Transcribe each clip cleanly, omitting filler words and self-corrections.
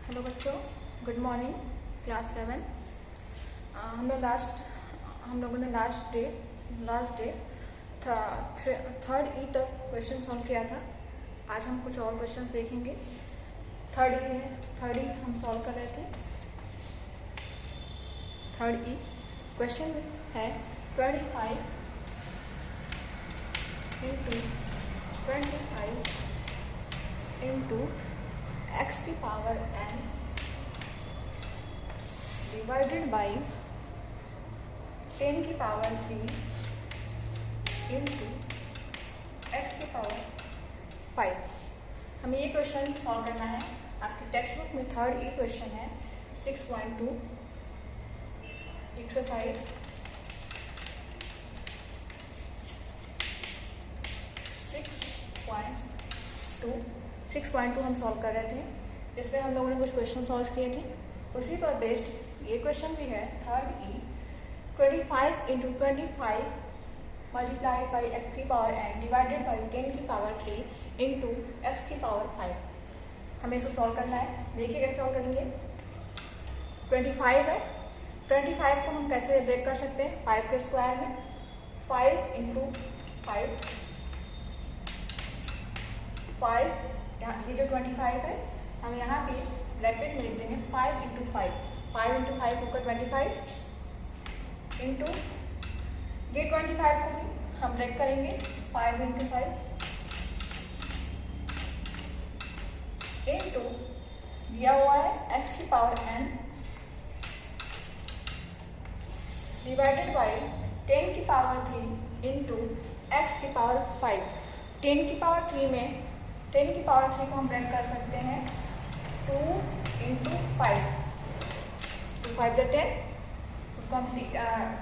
Hello बच्चों, good morning. Class 7 हम लोगों ने लास्ट डे थर्ड ई तक क्वेश्चन सॉल्व किया था। आज हम कुछ और क्वेश्चन देखेंगे। थर्ड ई हम सॉल्व कर रहे थे। थर्ड ई क्वेश्चन है 25 इंटू x की पावर n डिवाइडेड बाई 10 की पावर 3 इंटू x की पावर 5। हमें ये क्वेश्चन सॉल्व करना है। आपकी टेक्स्ट बुक में थर्ड ई क्वेश्चन है 6.2 एक्सरसाइज 6.2 हम सॉल्व कर रहे थे। इसमें हम लोगों ने कुछ क्वेश्चन सॉल्व किए थे। उसी पर बेस्ड ये क्वेश्चन भी है third E 25 into 25 multiply by x की पावर n डिवाइडेड बाई 10 की पावर 3 इंटू एक्स की पावर 5। हमें इसको सॉल्व करना है। देखिए कैसे सॉल्व करेंगे। 25 है, 25 को हम कैसे ब्रेक कर सकते हैं 5 के स्क्वायर में। 5 इंटू 5 यहाँ ये जो 25 है हम यहाँ पे ब्रैकेट में लिख देंगे 5 इंटू 5 होकर 25 इंटू ये 25 को भी हम ब्रेक करेंगे 5 इंटू 5 इंटू दिया हुआ है x की पावर n डिवाइडेड बाई 10 की पावर 3 इंटू एक्स की पावर 5। 10 की पावर 3 में 10 की पावर 3 को हम ब्रेक कर सकते हैं 2 इंटू 5 2 5 जो 10 उसको हम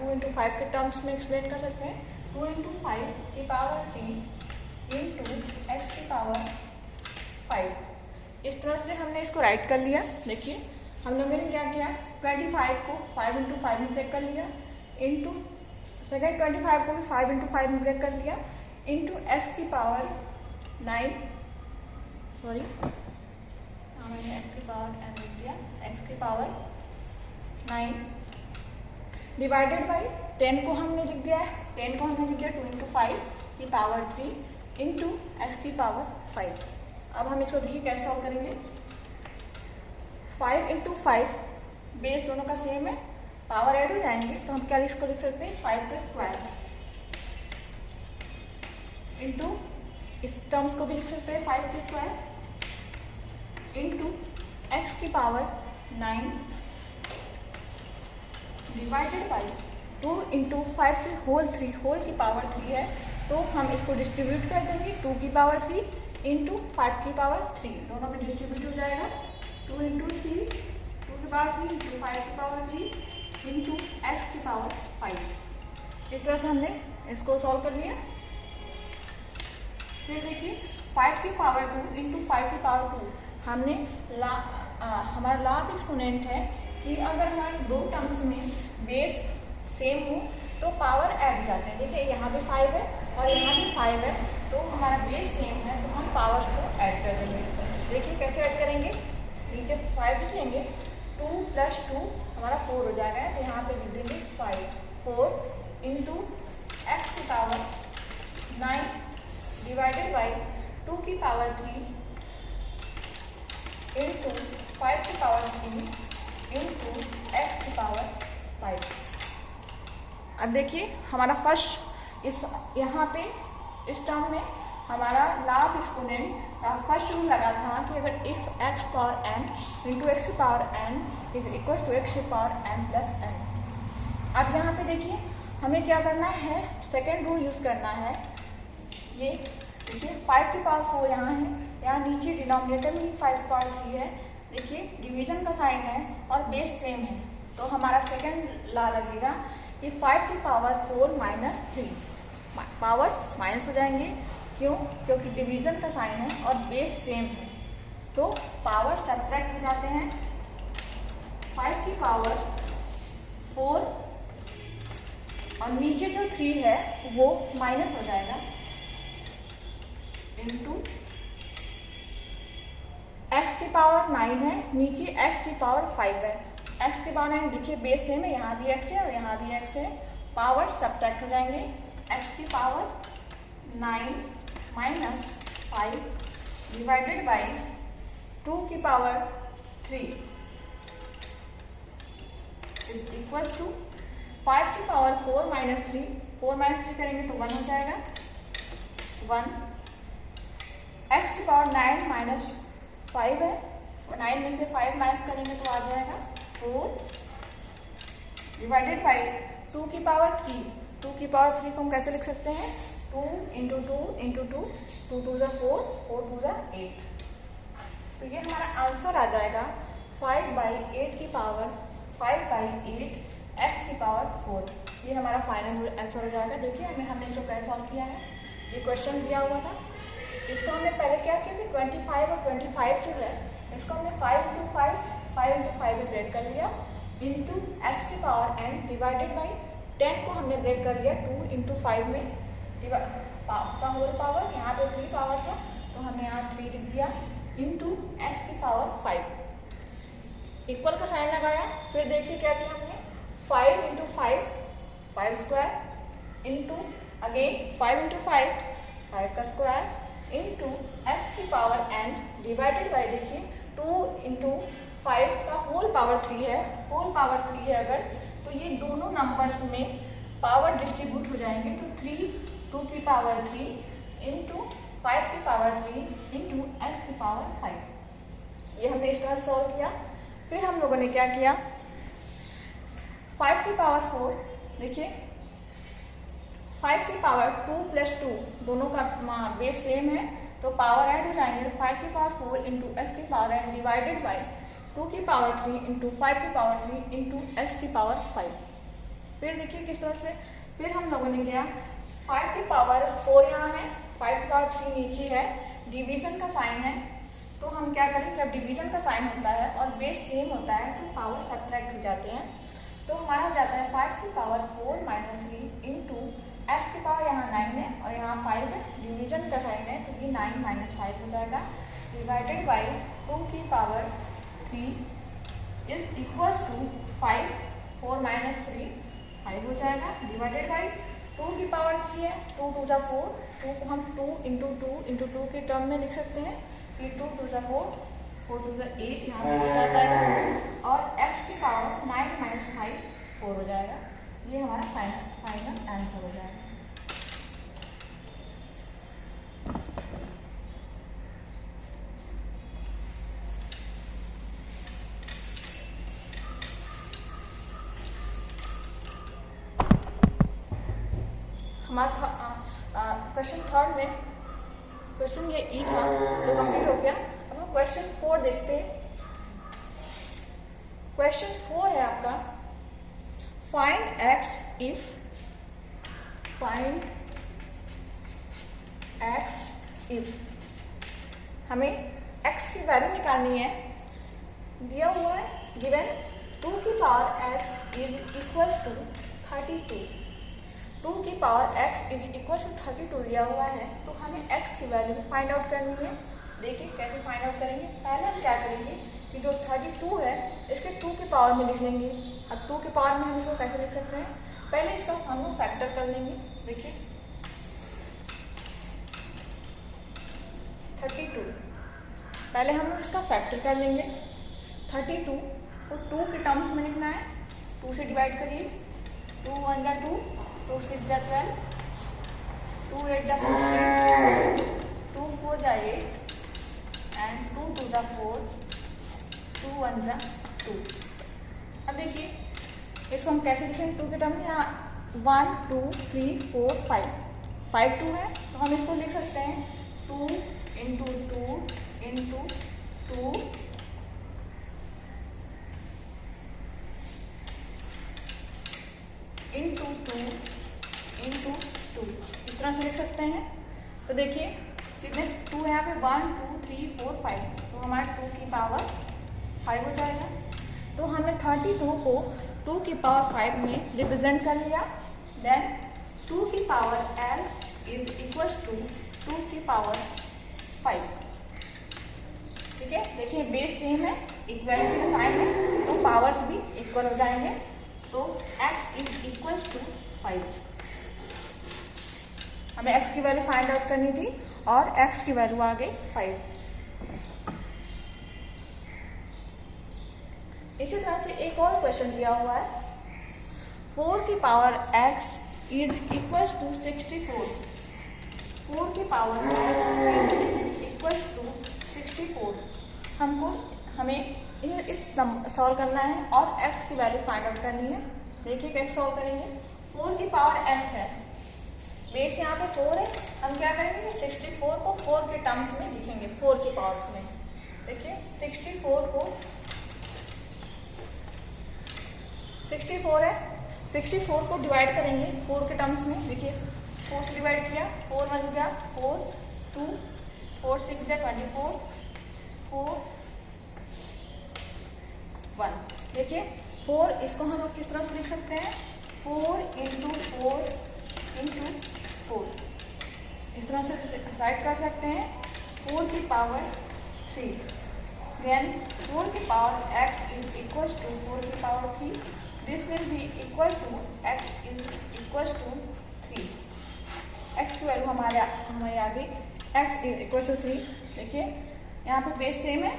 2 इंटू 5 के टर्म्स में एक्सप्लेन कर सकते हैं। 2 इंटू 5 की पावर 3 इंटू एक्स की पावर 5। इस तरह से हमने इसको राइट कर लिया। देखिए हम लोगों ने क्या किया 25 को 5 इंटू 5 में ब्रेक कर लिया इंटू सेकेंड 25 को भी 5 इंटू 5 में ब्रेक कर लिया इंटू एक्स की पावर 9 मैंने एक्स की पावर n लिख दिया एक्स की पावर 9 डिवाइडेड बाई 10 को हमने लिख दिया है 10 को हमने लिख दिया 2 इंटू 5 की पावर 3 इंटू एक्स की पावर 5। अब हम इसको देखिए कैसे सॉल्व करेंगे। 5 इंटू 5 बेस दोनों का सेम है, पावर ऐड हो जाएंगे तो हम क्या इसको लिख सकते हैं 5 का स्क्वायर इंटू इस टर्म्स को भी लिख सकते हैं 5 के स्क्वायर इंटू एक्स की पावर 9 डिवाइडेड बाई 2 इंटू 5 की होल की पावर 3 है तो हम इसको डिस्ट्रीब्यूट कर देंगे 2 की पावर 3 इंटू 5 की पावर 3 दोनों में डिस्ट्रीब्यूट हो जाएगा 2 इंटू 3 2 की पावर 3 इंटू 5 की पावर 3 इंटू एक्स की पावर 5। इस तरह से हमने इसको सॉल्व कर लिया। फिर देखिए 5 की पावर 2 इंटू 5 की पावर 2 हमने हमारा लॉ ऑफ एक्सपोनेंट है कि अगर हमारे दो टर्म्स में बेस सेम हो तो पावर ऐड हो जाते हैं। देखिए यहाँ पे 5 है और यहाँ भी 5 है तो हमारा बेस सेम है तो हम पावर्स को ऐड कर देंगे। देखिए कैसे ऐड करेंगे। नीचे 5 लिखेंगे 2 प्लस 2 हमारा 4 हो जाएगा तो यहाँ पे लिख देंगे 4 इंटू एक्स की पावर 9 डिवाइडेड बाई 2 की पावर 3 इंटू 5 की पावर 3 इंटू एक्स की पावर 5। अब देखिए हमारा फर्स्ट यहाँ पे इस टर्म में हमारा लॉ ऑफ एक्सपोनेंट का फर्स्ट रूल लगा था कि अगर if x power n into x की power n is equal to x की पावर n प्लस n। अब यहाँ पे देखिए हमें क्या करना है सेकेंड रूल यूज करना है। ये देखिए 5 की पावर 4 यहाँ है, यहाँ नीचे डिनोमिनेटर में 5 की पावर 3 है। देखिए डिवीजन का साइन है और बेस सेम है तो हमारा सेकेंड लॉ लगेगा कि 5 की पावर 4 माइनस 3 पावर्स माइनस हो जाएंगे। क्यों? क्योंकि डिवीजन का साइन है और बेस सेम है तो पावर सब्ट्रैक्ट हो जाते हैं। 5 की पावर 4 और नीचे जो 3 है वो माइनस हो जाएगा इंटू x की पावर 9 है, नीचे x की पावर 5 है। x की पावर 9 देखिए बेस सेम है, यहाँ भी x है और यहाँ भी x है, पावर सब्ट्रैक्ट हो जाएंगे। x की पावर 9 माइनस 5 डिवाइडेड बाई 2 की पावर 3 इज इक्वल टू 5 की पावर 4 माइनस 3, 4 माइनस 3 करेंगे तो 1 हो जाएगा, 1। x की पावर 9 माइनस 5 है, 9 में से 5 माइनस करेंगे तो आ जाएगा 4 डिवाइडेड बाई 2 की पावर 3, 2 की पावर 3 को हम कैसे लिख सकते हैं, 2 इंटू 2 इंटू 2, 2 2 ज़ा 4, 4 2 ज़ा 8। तो ये हमारा आंसर आ जाएगा 5 बाई 8 की पावर 5 बाई 8 x की पावर 4। ये हमारा फाइनल आंसर हो जाएगा। देखिए हमने इसको कैसे सॉल्व किया है, ये क्वेश्चन दिया हुआ था, इसको हमने पहले क्या किया कि 25 और 25 जो है इसको हमने 5 इंटू 5 में ब्रेक कर लिया इंटू एक्स की पावर n डिवाइडेड बाई 10 को हमने ब्रेक कर लिया 2 इंटू 5 में का होल पावर, यहाँ पे 3 पावर था तो हमने यहाँ 3 लिख दिया इंटू एक्स की पावर 5। इक्वल का साइन लगाया, फिर देखिए क्या किया हमने 5 into 5 square into again 5 into 5 का स्क्वायर इंटू एक्स की पावर n डिवाइडेड बाई देखिए 2 इंटू 5 का होल पावर 3 है, होल पावर 3 है अगर तो ये दोनों नंबर्स में पावर डिस्ट्रीब्यूट हो जाएंगे तो 2 की पावर 3 इंटू 5 की पावर 3 इंटू एक्स की पावर 5। ये हमने इस तरह सॉल्व किया। फिर हम लोगों ने क्या किया 5 की पावर 4, देखिए 5 की पावर 2 प्लस 2 दोनों का बेस सेम है तो पावर ऐड हो जाएंगे, 5 की पावर 4 इंटू एक्स की पावर n डिवाइडेड बाई 2 की पावर 3 इंटू 5 की पावर 3 इंटू एक्स की पावर 5। फिर देखिए किस तरह से, फिर हम लोगों ने किया 5 की पावर 4 यहाँ है, 5 की पावर 3 नीचे है, डिवीजन का साइन है तो हम क्या करें जब डिवीजन का साइन होता है और बेस सेम होता है तो पावर सब्ट्रैक्ट हो जाते हैं। तो हमारा हो जाता है 5 की पावर 4 माइनस 3 इंटू एक्स की पावर यहाँ 9 है और यहाँ 5 है, डिवीजन का साइन है तो ये 9 माइनस 5 हो जाएगा डिवाइडेड बाई 2 की power 3 is equals to 5, 4 minus 3 5 हो जाएगा डिवाइडेड बाई 2 की पावर 3 है, 2 2 ज़ा 4, 2 को हम 2 इंटू 2 इंटू 2 के टर्म में लिख सकते हैं, फिर 2 2 ज़ा 4, 4 2 ज़ा 8 यहाँ पे आ जाएगा और x की पावर 9 माइनस 5 4 हो जाएगा। ये हमारा फाइनल आंसर हो जाएगा। हमारा क्वेश्चन थर्ड में क्वेश्चन ये ई था जो कंप्लीट हो गया। अब हम क्वेश्चन 4 देखते हैं। क्वेश्चन 4 है आपका फाइंड x इफ हमें x की वैल्यू निकालनी है। दिया हुआ है गिवन 2 की power x is equal to 32, 2 की power x is equal to 32 दिया हुआ है तो हमें x की वैल्यू फाइंड आउट करनी है। देखिए कैसे फाइंड आउट करेंगे। पहले हम क्या करेंगे कि जो 32 है इसके 2 की पावर में लिख लेंगे। अब 2 की पावर में हम इसको कैसे लिख सकते हैं, पहले इसका हम लोग फैक्टर कर लेंगे। देखिए 32 पहले हम लोग इसका फैक्टर कर लेंगे। 32 को 2 के टर्म्स में लिखना है, 2 से डिवाइड करिए, 2 1 जा 2, 2 6 जा 12, 2 8 जा 16, 2 4 जा 8 एंड 2 2 जा 4, 2 1 जा 2। अब देखिए इसको हम कैसे लिखेंगे 2 के टर्म में। यहाँ 1 2 3 4 5 2 है तो हम इसको लिख सकते हैं 2 इंटू 2 इंटू 2 इंटू 2 इंटू 2 इस तरह से लिख सकते हैं। तो देखिए कितने 2 है यहाँ पे 1 2 3 4 5 तो हमारा 2 की पावर 5 हो जाएगा। तो हमने 32 को 2 की पावर 5 में रिप्रेजेंट कर लिया। देन 2 की power l is equal to 2 की पावर 5। ठीक है, देखिए देखिए बेस सेम है, इक्वलिटी का साइन है, तो पावर्स भी इक्वल हो जाएंगे। तो x इज इक्वल टू 5। हमें x की वैल्यू फाइंड आउट करनी थी और x की वैल्यू आ गई 5। इसी तरह से एक और क्वेश्चन दिया हुआ है, 4 की power x is equal to 64। 4 की power x is equal to 64। हमें इस सॉल्व करना है और x की वैल्यू फाइंड आउट करनी है। देखिए कैसे सॉल्व करेंगे। 4 की पावर x है, बेस यहाँ पे 4 है, हम क्या करेंगे कि 64 को 4 के टर्म्स में लिखेंगे, 4 की पावर्स में। देखिए 64 है, 64 को डिवाइड करेंगे 4 के टर्म्स में। देखिए 4 से डिवाइड किया, 4 1 जा 4, 2 4 6 जा 24, 4 1। देखिए 4, इसको हम लोग किस तरह से लिख सकते हैं, 4 इंटू 4 इंटू 4, इस तरह से राइट कर सकते हैं। 4 की पावर 3, देन 4 की power x is equal to 4 की power 3, this will be equal to x is equal to 3। x की वैल्यू हमारे आ गई, x इज इक्वल टू 3। देखिए यहाँ पे बेस सेम है,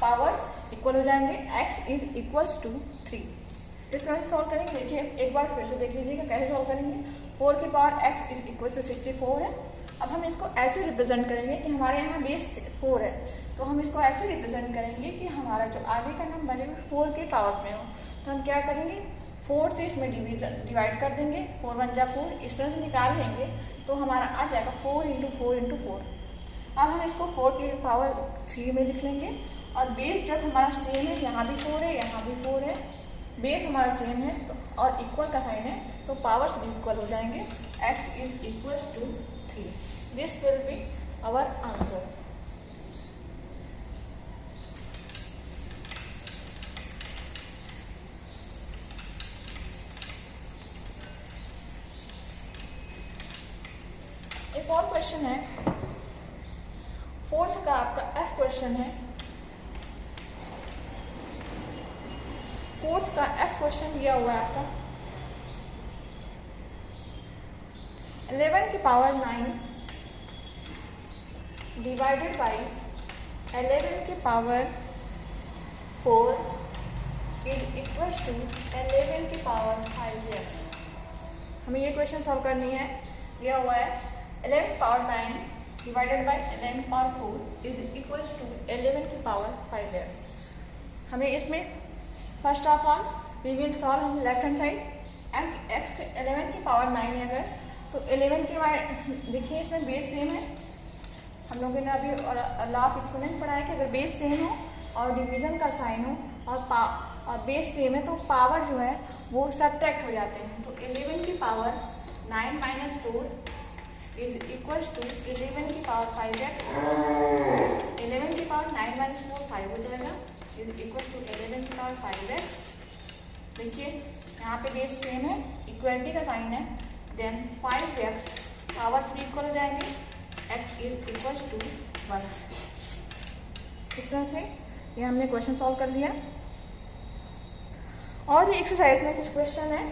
पावर्स इक्वल हो जाएंगे, x इज इक्वल टू 3। इस तरह से सॉल्व करेंगे। देखिए एक बार फिर से देख लीजिएगा कैसे सॉल्व करेंगे। 4 की power x is equal to 64 है। अब हम इसको ऐसे रिप्रेजेंट करेंगे कि हमारे यहाँ बेस 4 है, तो हम इसको ऐसे रिप्रेजेंट करेंगे कि हमारा जो आगे का नंबर है वो 4 के पावर्स में हो। तो हम क्या करेंगे, 4 से इसमें डिवाइड कर देंगे, 4 1 जा 4, इस तरह से निकाल लेंगे तो हमारा आ जाएगा 4 इंटू 4 इंटू 4। अब हम इसको 4 की पावर 3 में लिख लेंगे और बेस जब हमारा सेम है, यहाँ भी 4 है, यहाँ भी 4 है, बेस हमारा सेम है तो और इक्वल का साइन है, तो पावर्स भी इक्वल हो जाएंगे। x is equal to 3। This will be our answer. एक और क्वेश्चन है, 4th का आपका F क्वेश्चन है। 4th का F क्वेश्चन दिया हुआ है आपका 11 की पावर 9 डिवाइडेड बाई 11 की पावर 4 इज इक्वल टू 11 की पावर 5x। हमें ये क्वेश्चन सॉल्व करनी है। दिया हुआ है 11 power 9 divided by 11 power 4 is equal to 11 की पावर 5x। हमें इसमें first of all we will solve left hand side. x 11 की पावर 9 है अगर, तो 11 की देखिए इसमें बेस सेम है। हम लोगों ने अभी लॉ ऑफ एक्सपोनेंट पढ़ा है कि अगर बेस सेम हो और डिवीजन का साइन हो और बेस सेम है तो पावर जो है वो सब्ट्रैक्ट हो जाते हैं। तो 11 की power 9 minus 4 is equal to 11 की पावर 5x। 11 की पावर 9 माइनस 4 5 हो जाएगा, इज इक्वल टू 11 की पावर 5x। देखिए यहाँ पे बेस सेम है, इक्वलिटी का साइन है, देन 5x पावर्स भी इक्वल हो जाएंगे, x इज इक्वल टू 1। इस तरह से ये हमने क्वेश्चन सॉल्व कर लिया। और भी एक्सरसाइज में कुछ क्वेश्चन है।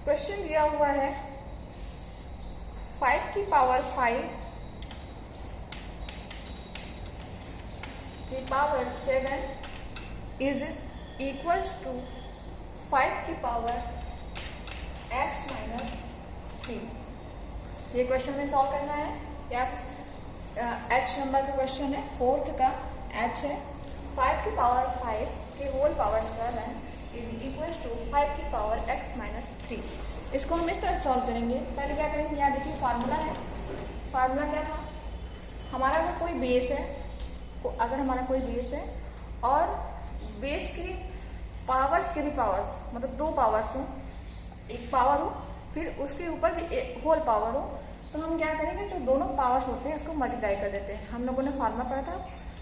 क्वेश्चन दिया हुआ है 5 की पावर 5 की पावर 7 इज इक्वल टू 5 की पावर x माइनस 3। ये क्वेश्चन में सॉल्व करना है। या h नंबर का क्वेश्चन है, 4th का h है। 5 की पावर 5 के होल पावर स्क्वायर है इज इक्वल टू 5 की पावर x माइनस 3। इसको हम इस तरह सॉल्व करेंगे। पहले क्या करेंगे, यहाँ देखिए फार्मूला है। फार्मूला क्या था, हमारा अगर कोई बेस है, अगर हमारा कोई बेस है और बेस के पावर्स के भी पावर्स, मतलब 2 पावर्स हो, एक पावर हो फिर उसके ऊपर भी होल पावर हो, तो हम क्या करेंगे, जो दोनों पावर्स होते हैं उसको मल्टीप्लाई कर देते हैं। हम लोगों ने फार्मूला पढ़ा था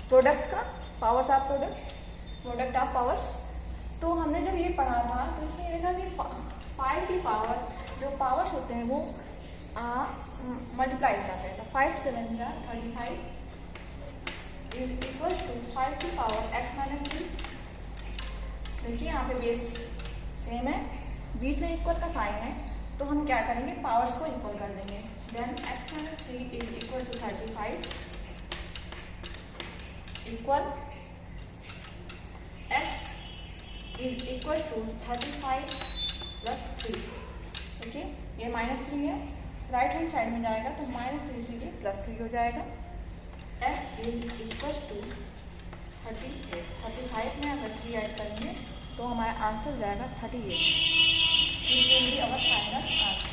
प्रोडक्ट का, powers of product, product of powers. तो हमने जब ये पढ़ा था तो इसमें लिखा कि 5 की पावर जो पावर्स होते हैं वो मल्टीप्लाई जाते हैं। तो 5 7 जा 35 इज इक्वल टू 5 की पावर x माइनस 3। देखिए यहाँ पे बेस सेम है, बीच में इक्वल का साइन है, तो हम क्या करेंगे, पावर्स को इक्वल कर देंगे। Then x minus 3 is equal to 35 equal x is equal to 35 plus 3। देखिए ये -3 है, राइट हैंड साइड में जाएगा तो -3 से ये +3 हो जाएगा। f is equal to 38। 35 में अगर 3 ऐड करेंगे तो हमारा आंसर जाएगा 38। This will be our final answer.